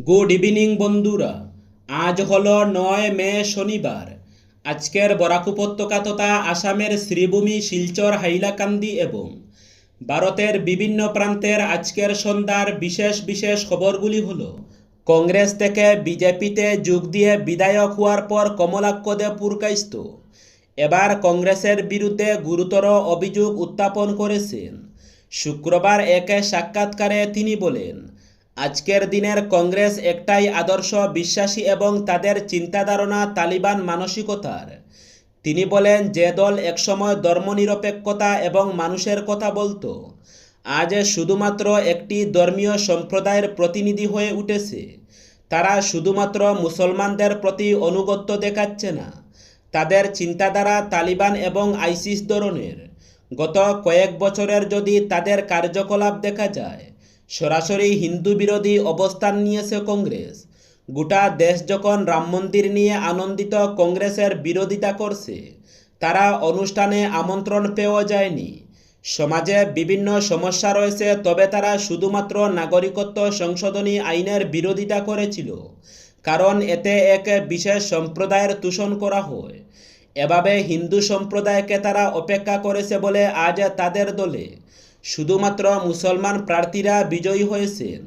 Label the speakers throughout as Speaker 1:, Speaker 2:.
Speaker 1: Good evening বন্ধুরা। আজ হলো 9 মে শনিবার। আজকের বরাক উপত্যকা তথা আসামের শ্রীভূমি, শিলচর, হাইলাকান্দি এবং ভারতের বিভিন্ন প্রান্তের আজকের সন্ধ্যার বিশেষ বিশেষ খবরগুলি হলো: কংগ্রেস থেকে বিজেপিতে যোগ দিয়ে বিধায়ক হওয়ার পর কমলাক্ষ দেব পুরকাইস্ত এবার কংগ্রেসের বিরুদ্ধে গুরুতর অভিযোগ উত্থাপন করেছেন। শুক্রবার এক সাক্ষাৎকারে তিনি বলেন, আজকের দিনের কংগ্রেস একটাই আদর্শ বিশ্বাসী এবং তাদের চিন্তাধারণা তালিবান মানসিকতার। তিনি বলেন, যে দল একসময় ধর্মনিরপেক্ষতা এবং মানুষের কথা বলতো, আজ শুধুমাত্র একটি ধর্মীয় সম্প্রদায়ের প্রতিনিধি হয়ে উঠেছে। তারা শুধুমাত্র মুসলমানদের প্রতি আনুগত্য দেখাচ্ছে না, তাদের চিন্তাধারা তালিবান এবং আইসিস ধরনের। গত কয়েক বছরের যদি তাদের কার্যকলাপ দেখা যায়, সরাসরি হিন্দু বিরোধী অবস্থান নিয়েছে কংগ্রেস। গোটা দেশ যখন রাম মন্দির নিয়ে আনন্দিত কংগ্রেসের বিরোধিতা করছে, তারা অনুষ্ঠানে আমন্ত্রণ পেয়েও যায়নি। সমাজে বিভিন্ন সমস্যা রয়েছে, তবে তারা শুধুমাত্র নাগরিকত্ব সংশোধনী আইনের বিরোধিতা করেছিল, কারণ এতে এক বিশেষ সম্প্রদায়ের দূষণ করা হয়। এভাবে হিন্দু সম্প্রদায়কে তারা অপেক্ষা করেছে বলে আজ তাদের দলে শুধুমাত্র মুসলমান প্রার্থীরা বিজয়ী হয়েছেন।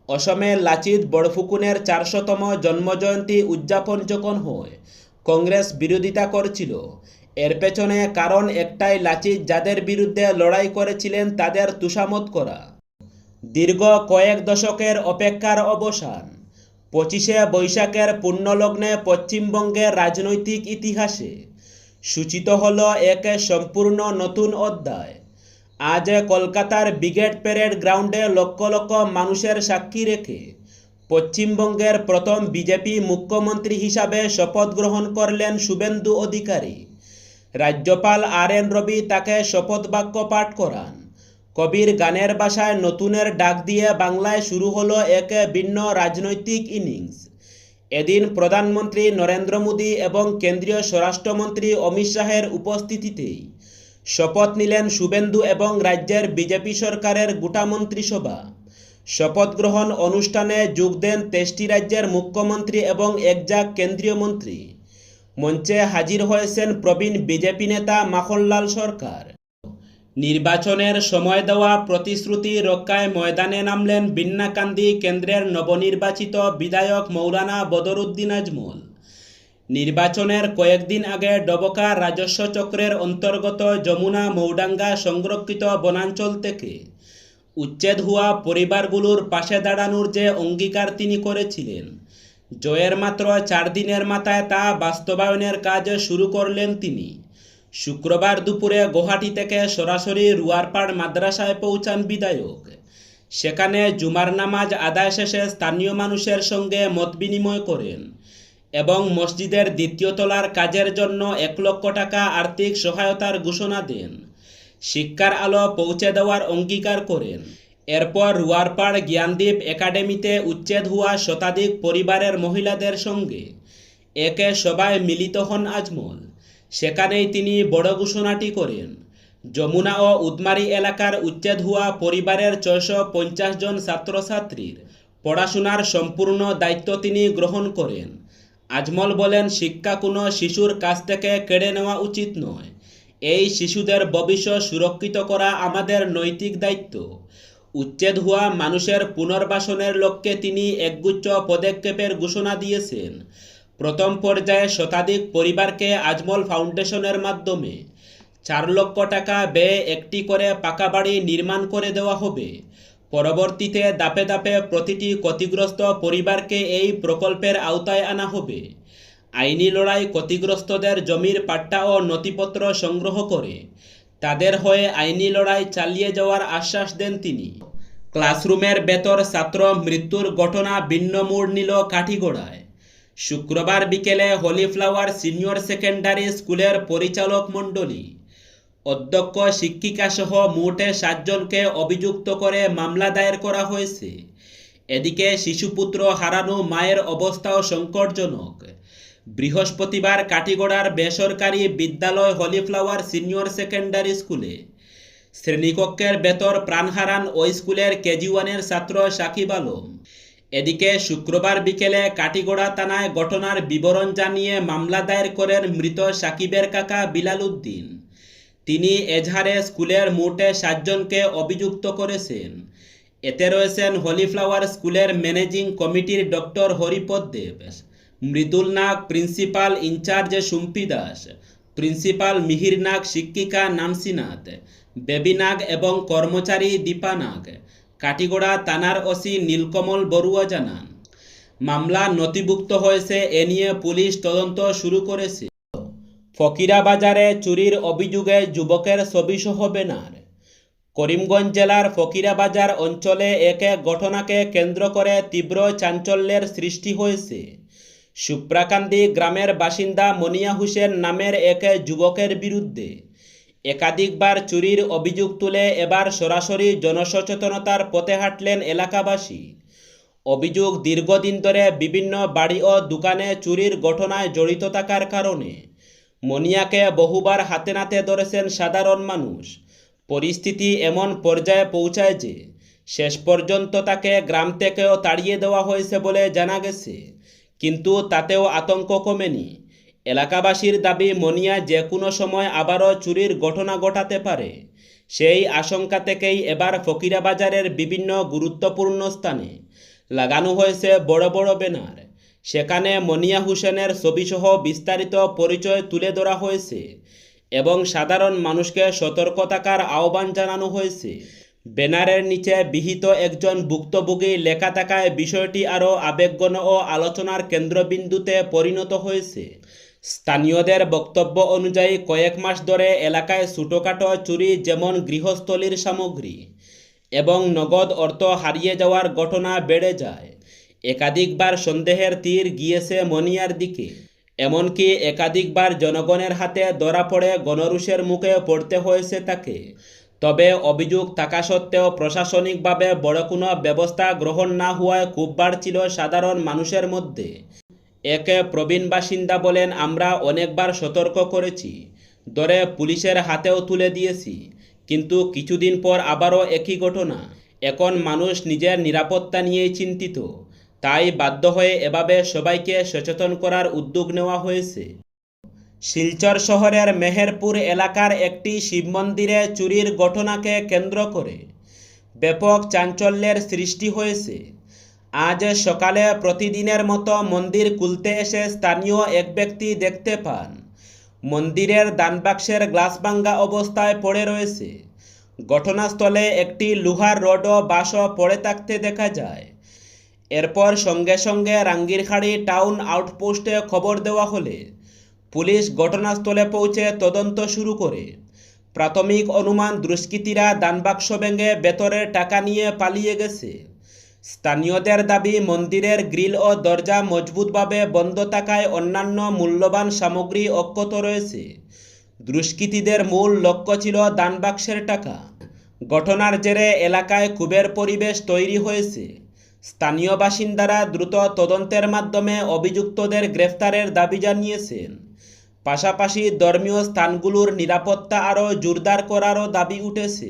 Speaker 1: অসমে লাচিত বরফুকনের 400তম জন্মজয়ন্তী উদযাপন যখন হয়, কংগ্রেস বিরোধিতা করছিল। এর পেছনে কারণ একটাই, লাচিত যাদের বিরুদ্ধে লড়াই করেছিলেন তাদের তোষামোদ করা। দীর্ঘ কয়েক দশকের অপেক্ষার অবসান। 25শে বৈশাখের পুণ্যলগ্নে পশ্চিমবঙ্গের রাজনৈতিক ইতিহাসে সূচিত হল এক সম্পূর্ণ নতুন অধ্যায়। আজ কলকাতার ব্রিগেড প্যারেড গ্রাউন্ডে লক্ষ লক্ষ মানুষের সাক্ষী রেখে পশ্চিমবঙ্গের প্রথম বিজেপি মুখ্যমন্ত্রী হিসাবে শপথ গ্রহণ করলেন শুভেন্দু অধিকারী। রাজ্যপাল আর.এন. রবি তাকে শপথ বাক্য পাঠ করান। কবির গানের ভাষায় নতুনের ডাক দিয়ে বাংলায় শুরু হলো এক ভিন্ন রাজনৈতিক ইনিংস। এদিন প্রধানমন্ত্রী নরেন্দ্র মোদী এবং কেন্দ্রীয় স্বরাষ্ট্রমন্ত্রী অমিত শাহের উপস্থিতিতেই শপথ নিলেন শুভেন্দু এবং রাজ্যের বিজেপি সরকারের গোটা মন্ত্রিসভা। শপথ গ্রহণ অনুষ্ঠানে যোগ দেন 23টি রাজ্যের মুখ্যমন্ত্রী এবং একজাক কেন্দ্রীয় মন্ত্রী। মঞ্চে হাজির হয়েছেন প্রবীণ বিজেপি নেতা মাখনলাল সরকার। নির্বাচনের সময় দেওয়া প্রতিশ্রুতি রক্ষায় ময়দানে নামলেন বিন্নাকান্দি কেন্দ্রের নবনির্বাচিত বিধায়ক মৌলানা বদরুদ্দিন আজমল। নির্বাচনের কয়েকদিন আগে ডবকা রাজস্ব চক্রের অন্তর্গত যমুনা মৌডাঙ্গা সংরক্ষিত বনাঞ্চল থেকে উচ্ছেদ হওয়া পরিবারগুলোর পাশে দাঁড়ানোর যে অঙ্গীকার তিনি করেছিলেন, জয়ের মাত্র 4 দিনের মাথায় তা বাস্তবায়নের কাজ শুরু করলেন তিনি। শুক্রবার দুপুরে গুয়াহাটি থেকে সরাসরি রুয়ারপাড় মাদ্রাসায় পৌঁছান বিধায়ক। সেখানে জুমার নামাজ আদায় শেষে স্থানীয় মানুষের সঙ্গে মত বিনিময় করেন এবং মসজিদের 2য় তলার কাজের জন্য 1 লক্ষ টাকা আর্থিক সহায়তার ঘোষণা দেন। শিক্ষার আলো পৌঁছে দেওয়ার অঙ্গীকার করেন। এরপর রুয়ারপাড় জ্ঞানদীপ একাডেমিতে উচ্ছেদ হওয়া শতাধিক পরিবারের মহিলাদের সঙ্গে এক সভায় মিলিত হন আজমল। সেখানেই তিনি বড় ঘোষণাটি করেন। যমুনা ও উদমারি এলাকার উচ্ছেদ হওয়া পরিবারের 650 জন ছাত্রছাত্রীর পড়াশোনার সম্পূর্ণ দায়িত্ব তিনি গ্রহণ করেন। আজমল বলেন, শিক্ষা কোনো শিশুর কাছ থেকে কেড়ে নেওয়া উচিত নয়। এই শিশুদের ভবিষ্যৎ সুরক্ষিত করা আমাদের নৈতিক দায়িত্ব। উচ্ছেদ হওয়া মানুষের পুনর্বাসনের লক্ষ্যে তিনি একগুচ্ছ পদক্ষেপের ঘোষণা দিয়েছেন। প্রথম পর্যায়ে শতাধিক পরিবারকে আজমল ফাউন্ডেশনের মাধ্যমে 4 লক্ষ টাকা ব্যয়ে একটি করে পাকা বাড়ি নির্মাণ করে দেওয়া হবে। পরবর্তীতে ধাপে ধাপে প্রতিটি ক্ষতিগ্রস্ত পরিবারকে এই প্রকল্পের আওতায় আনা হবে। আইনি লড়াই ক্ষতিগ্রস্তদের জমির পাট্টা ও নথিপত্র সংগ্রহ করে তাদের হয়ে আইনি লড়াই চালিয়ে যাওয়ার আশ্বাস দেন তিনি। ক্লাসরুমের ভেতর ছাত্র মৃত্যুর ঘটনা ভিন্ন মোড় নিল কাঠিগড়ায়। শুক্রবার বিকেলে হলিফ্লাওয়ার সিনিয়র সেকেন্ডারি স্কুলের পরিচালক মণ্ডলী, অধ্যক্ষ, শিক্ষিকা সহ মোট 7 জনকে অভিযুক্ত করে মামলা দায়ের করা হয়েছে। এদিকে শিশুপুত্র হারানো মায়ের অবস্থাও সংকটজনক। বৃহস্পতিবার কাঠিগড়ার বেসরকারি বিদ্যালয় হলিফ্লাওয়ার সিনিয়র সেকেন্ডারি স্কুলে শ্রেণীকক্ষের ভেতর প্রাণ হারান ওই স্কুলের কেজি 1-এর ছাত্র সাকিব আলম। এদিকে শুক্রবার বিকেলে কাটিগড়া থানায় ঘটনার বিবরণ জানিয়ে মামলা দায়ের করেন মৃত সাকিবের কাকা বিলাল উদ্দিন। তিনি এজাহারে স্কুলের মোট 7 জনকে অভিযুক্ত করেছেন। এতে রয়েছেন হলিফ্লাওয়ার স্কুলের ম্যানেজিং কমিটির doctor Haripada Deb, Mridul Nag principal in charge Sumpi Das, principal Mihir Nag, শিক্ষিকা নামসি নাথ, বেবি নাগ এবং কর্মচারী দীপা নাগ। কাটিগড়া থানার ওসি নীলকমল বড়ুয়া জানান, মামলা নথিভুক্ত হয়েছে, এ নিয়ে পুলিশ তদন্ত শুরু করেছে। ফকিরাবাজারে চুরির অভিযোগে যুবকের ছবিসহ ব্যানার। করিমগঞ্জ জেলার ফকিরাবাজার অঞ্চলে এক ঘটনাকে কেন্দ্র করে তীব্র চাঞ্চল্যের সৃষ্টি হয়েছে। সুপ্রাকান্দি গ্রামের বাসিন্দা মনিয়া হোসেন নামের এক যুবকের বিরুদ্ধে একাধিকবার চুরির অভিযোগ তুলে এবার সরাসরি জনসচেতনতার পথে হাঁটলেন এলাকাবাসী। অভিযোগ, দীর্ঘদিন ধরে বিভিন্ন বাড়ি ও দোকানে চুরির ঘটনায় জড়িত থাকার কারণে মনিয়াকে বহুবার হাতে নাতে ধরেছেন সাধারণ মানুষ। পরিস্থিতি এমন পর্যায়ে পৌঁছায় যে শেষ পর্যন্ত তাকে গ্রাম থেকেও তাড়িয়ে দেওয়া হয়েছে বলে জানা গেছে, কিন্তু তাতেও আতঙ্ক কমেনি। এলাকাবাসীর দাবি, মনিয়া যে কোনো সময় আবারও চুরির ঘটনা ঘটাতে পারে। সেই আশঙ্কা থেকেই এবার ফকিরাবাজারের বিভিন্ন গুরুত্বপূর্ণ স্থানে লাগানো হয়েছে বড় বড় ব্যানার। সেখানে মনিয়া হোসেনের ছবিসহ বিস্তারিত পরিচয় তুলে ধরা হয়েছে এবং সাধারণ মানুষকে সতর্ক থাকার আহ্বান জানানো হয়েছে। ব্যানারের নিচে বিহিত একজন ভুক্তভোগী লেখা থাকায় বিষয়টি আরও আবেগঘন ও আলোচনার কেন্দ্রবিন্দুতে পরিণত হয়েছে। স্থানীয়দের বক্তব্য অনুযায়ী কয়েক মাস ধরে এলাকায় ছোটোখাটো চুরি, যেমন গৃহস্থলীর সামগ্রী এবং নগদ অর্থ হারিয়ে যাওয়ার ঘটনা বেড়ে যায়। একাধিকবার সন্দেহের তীর গিয়েছে মনিয়ার দিকে, এমনকি একাধিকবার জনগণের হাতে ধরা পড়ে গণরোষের মুখে পড়তে হয়েছে তাকে। তবে অভিযোগ থাকা সত্ত্বেও প্রশাসনিকভাবে বড় কোনো ব্যবস্থা গ্রহণ না হওয়ায় ক্ষোভ বাড়ছিল সাধারণ মানুষের মধ্যে। এক প্রবীণ বাসিন্দা বলেন, আমরা অনেকবার সতর্ক করেছি, ধরে পুলিশের হাতেও তুলে দিয়েছি, কিন্তু কিছুদিন পর আবারও একই ঘটনা। এখন মানুষ নিজের নিরাপত্তা নিয়েই চিন্তিত, তাই বাধ্য হয়ে এভাবে সবাইকে সচেতন করার উদ্যোগ নেওয়া হয়েছে। শিলচর শহরের মেহেরপুর এলাকার একটি শিব মন্দিরে চুরির ঘটনাকে কেন্দ্র করে ব্যাপক চাঞ্চল্যের সৃষ্টি হয়েছে। আজ সকালে প্রতিদিনের মতো মন্দির খুলতে এসে স্থানীয় এক ব্যক্তি দেখতে পান মন্দিরের দানবাক্সের গ্লাস ভাঙা অবস্থায় পড়ে রয়েছে। ঘটনাস্থলে একটি লোহার রড ও বাঁশও পড়ে থাকতে দেখা যায়। এরপর সঙ্গে সঙ্গে রাঙ্গিরখাড়ি টাউন আউটপোস্টে খবর দেওয়া হলে পুলিশ ঘটনাস্থলে পৌঁছে তদন্ত শুরু করে। প্রাথমিক অনুমান, দুষ্কৃতীরা দানবাক্স ভেঙে ভেতরের টাকা নিয়ে পালিয়ে গেছে। স্থানীয়দের দাবি, মন্দিরের গ্রিল ও দরজা মজবুতভাবে বন্ধ থাকায় অন্যান্য মূল্যবান সামগ্রী অক্ষত রয়েছে। দুষ্কৃতীদের মূল লক্ষ্য ছিল দানবাক্সের টাকা। ঘটনার জেরে এলাকায় ক্ষোভের পরিবেশ তৈরি হয়েছে। স্থানীয় বাসিন্দারা দ্রুত তদন্তের মাধ্যমে অভিযুক্তদের গ্রেফতারের দাবি জানিয়েছেন। পাশাপাশি ধর্মীয় স্থানগুলোর নিরাপত্তা আরও জোরদার করারও দাবি উঠেছে।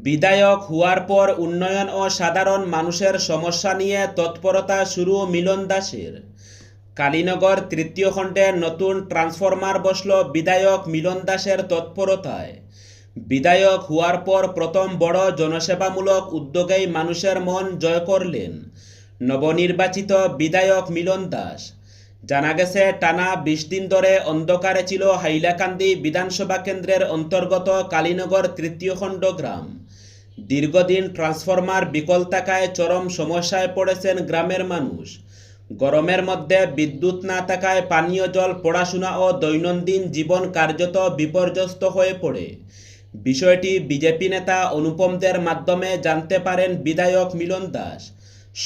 Speaker 1: বিধায়ক হওয়ার পর উন্নয়ন ও সাধারণ মানুষের সমস্যা নিয়ে তৎপরতা শুরু মিলন দাসের। কালীনগর তৃতীয় খণ্ডে নতুন ট্রান্সফরমার বসল বিধায়ক মিলন দাসের তৎপরতায়। বিধায়ক হওয়ার পর প্রথম বড় জনসেবামূলক উদ্যোগেই মানুষের মন জয় করলেন নবনির্বাচিত বিধায়ক মিলন দাস। জানা গেছে, টানা 20 দিন ধরে অন্ধকারে ছিল হাইলাকান্দি বিধানসভা কেন্দ্রের অন্তর্গত কালীনগর তৃতীয় খণ্ড গ্রাম। দীর্ঘদিন ট্রান্সফরমার বিকল থাকায় চরম সমস্যায় পড়েছেন গ্রামের মানুষ। গরমের মধ্যে বিদ্যুৎ না থাকায় পানীয় জল, পড়াশোনা ও দৈনন্দিন জীবন কার্যত বিপর্যস্ত হয়ে পড়ে। বিষয়টি বিজেপি নেতা অনুপমদের মাধ্যমে জানতে পারেন বিধায়ক মিলন দাস।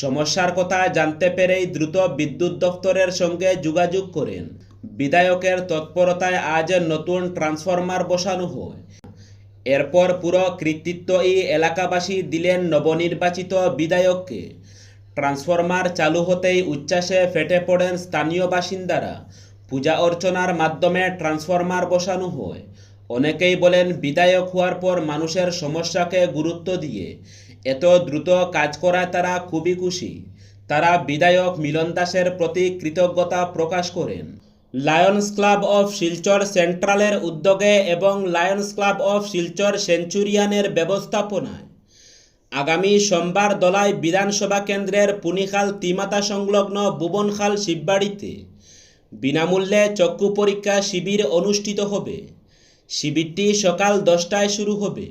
Speaker 1: সমস্যার কথা জানতে পেরেই দ্রুত বিদ্যুৎ দপ্তরের সঙ্গে যোগাযোগ করেন। বিধায়কের তৎপরতায় আজ নতুন ট্রান্সফরমার বসানো হয়। এরপর পুরো কৃতিত্ব এই এলাকাবাসী দিলেন নবনির্বাচিত বিধায়ককে। ট্রান্সফরমার চালু হতেই উচ্ছ্বাসে ফেটে পড়েন স্থানীয় বাসিন্দারা। পূজা অর্চনার মাধ্যমে ট্রান্সফরমার বসানো হয়। অনেকেই বলেন, বিধায়ক হওয়ার পর মানুষের সমস্যাকে গুরুত্ব দিয়ে এত দ্রুত কাজ করায় তারা খুবই খুশি। তারা বিধায়ক মিলন দাসের প্রতি কৃতজ্ঞতা প্রকাশ করেন। লায়ন্স ক্লাব অফ শিলচর সেন্ট্রালের উদ্যোগে এবং লায়ন্স ক্লাব অফ শিলচর সেঞ্চুরিয়ানের ব্যবস্থাপনায় আগামী সোমবার দলাই বিধানসভা কেন্দ্রের পুনিখাল তিমাতা সংলগ্ন ভুবনখাল শিববাড়িতে বিনামূল্যে চক্ষু পরীক্ষা শিবির অনুষ্ঠিত হবে। শিবিরটি সকাল 10টায় শুরু হবে।